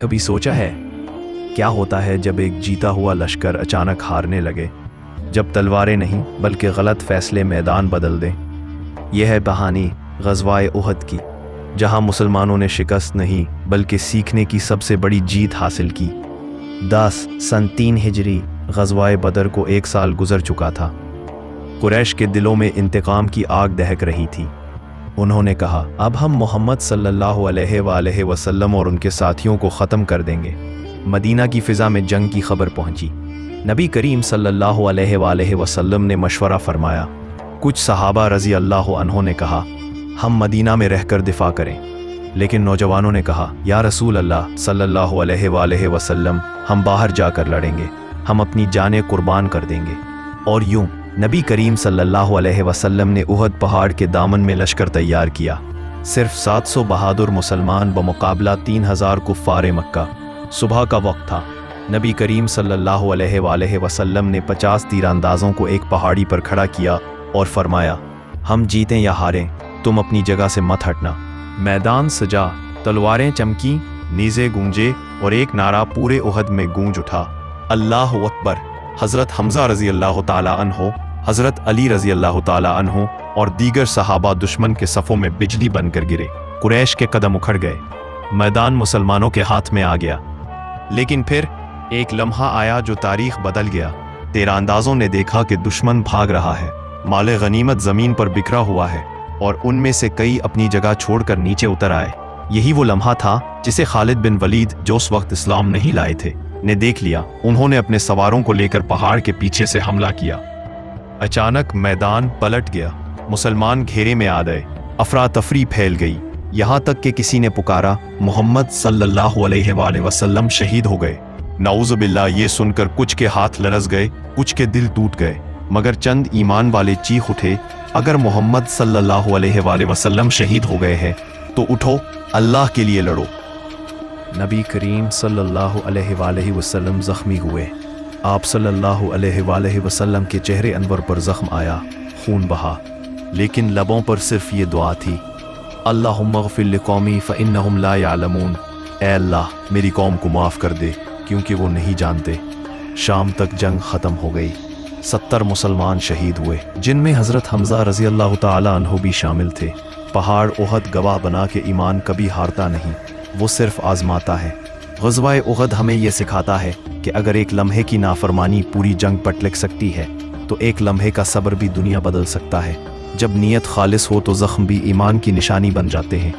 कभी सोचा है क्या होता है जब एक जीता हुआ लश्कर अचानक हारने लगे, जब तलवारें नहीं बल्कि गलत फैसले मैदान बदल दें। यह है कहानी ग़ज़वाए उहद की, जहां मुसलमानों ने शिकस्त नहीं बल्कि सीखने की सबसे बड़ी जीत हासिल की। 10 सन 3 हिजरी ग़ज़वाए बदर को 1 साल गुजर चुका था। कुरैश के दिलों में इंतकाम की आग दहक रही थी। उन्होंने कहा, अब हम मोहम्मद सल्लल्लाहु अलैहि वसल्लम और उनके साथियों को ख़त्म कर देंगे। मदीना की फ़िज़ा में जंग की खबर पहुंची। नबी करीम सल्लल्लाहु अलैहि वसल्लम ने मशवरा फरमाया। कुछ सहाबा रज़ी अल्लाह अन्हों ने कहा, हम मदीना में रहकर दिफा करें। लेकिन नौजवानों ने कहा, या रसूल अल्लाह सल्लल्लाहु अलैहि वसल्लम, हम बाहर जाकर लड़ेंगे, हम अपनी जानें कुर्बान कर देंगे। और यूं नबी करीम सल्लल्लाहु अलैहि वसल्लम ने उहद पहाड़ के दामन में लश्कर तैयार किया। सिर्फ 700 बहादुर मुसलमान बमुकाबला 3000 कुफ़ार मक्का। सुबह का वक्त था। नबी करीम सल्लल्लाहु अलैहि वसल्लम ने 50 तीरंदाजों को एक पहाड़ी पर खड़ा किया और फरमाया, हम जीतें या हारें, तुम अपनी जगह से मत हटना। मैदान सजा, तलवारें चमकी, नीज़े गूंजे और एक नारा पूरे उहद में गूंज उठा, अल्लाह अकबर। हज़रत हमज़ा रज़ी अल्लाह ताला अन्हो, हज़रत अली रज़ी अल्लाह ताला अन्हो और दीगर सहाबा दुश्मन के सफ़ों में बिजली बनकर गिरे। कुरैश के कदम उखड़ गए। मैदान मुसलमानों के हाथ में आ गया। लेकिन फिर एक लम्हा आया जो तारीख बदल गया। तीरंदाजों ने देखा कि दुश्मन भाग रहा है, माले गनीमत ज़मीन पर बिखरा हुआ है और उनमें से कई अपनी जगह छोड़कर नीचे उतर आए। यही वो लम्हा था जिसे खालिद बिन वलीद, जो उस वक्त इस्लाम नहीं लाए थे, ने देख लिया। उन्होंने अपने सवारों को लेकर पहाड़ के पीछे से हमला किया। अचानक मैदान पलट गया। मुसलमान घेरे में आ गए। अफरा तफरी फैल गई। यहाँ तक कि किसी ने पुकारा, मोहम्मद सल्लल्लाहु अलैहि वसल्लम शहीद हो गए। नाऊज़ बिल्लाह, ये सुनकर कुछ के हाथ लरज़ गए, कुछ के दिल टूट गए, मगर चंद ईमान वाले चीख उठे, अगर मोहम्मद सल्लल्लाहु अलैहि वसल्लम शहीद हो गए हैं तो उठो, अल्लाह के लिए लड़ो। नबी करीम सल्लल्लाहु अलैहि वसल्लम ज़ख्मी हुए। आप सल्लल्लाहु अलैहि वसल्लम के चेहरे अनवर पर ज़ख्म आया, खून बहा, लेकिन लबों पर सिर्फ ये दुआ थी, अल्लाहुम्मा ग़फ़िर लिक़ौमी फ़इन्नहुम ला यअलमून। ऐ अल्लाह, मेरी कौम को माफ़ कर दे क्योंकि वो नहीं जानते। शाम तक जंग ख़त्म हो गई। 70 मुसलमान शहीद हुए, जिनमें हज़रत हमज़ा रज़ी अल्लाह ताला अन्हु भी शामिल थे। पहाड़ उहद गवाह बना के ईमान कभी हारता नहीं, वो सिर्फ आजमाता है। ग़ज़वाए उहद हमें यह सिखाता है कि अगर एक लम्हे की नाफरमानी पूरी जंग पलट सकती है, तो एक लम्हे का सब्र भी दुनिया बदल सकता है। जब नीयत खालिस हो तो ज़ख्म भी ईमान की निशानी बन जाते हैं।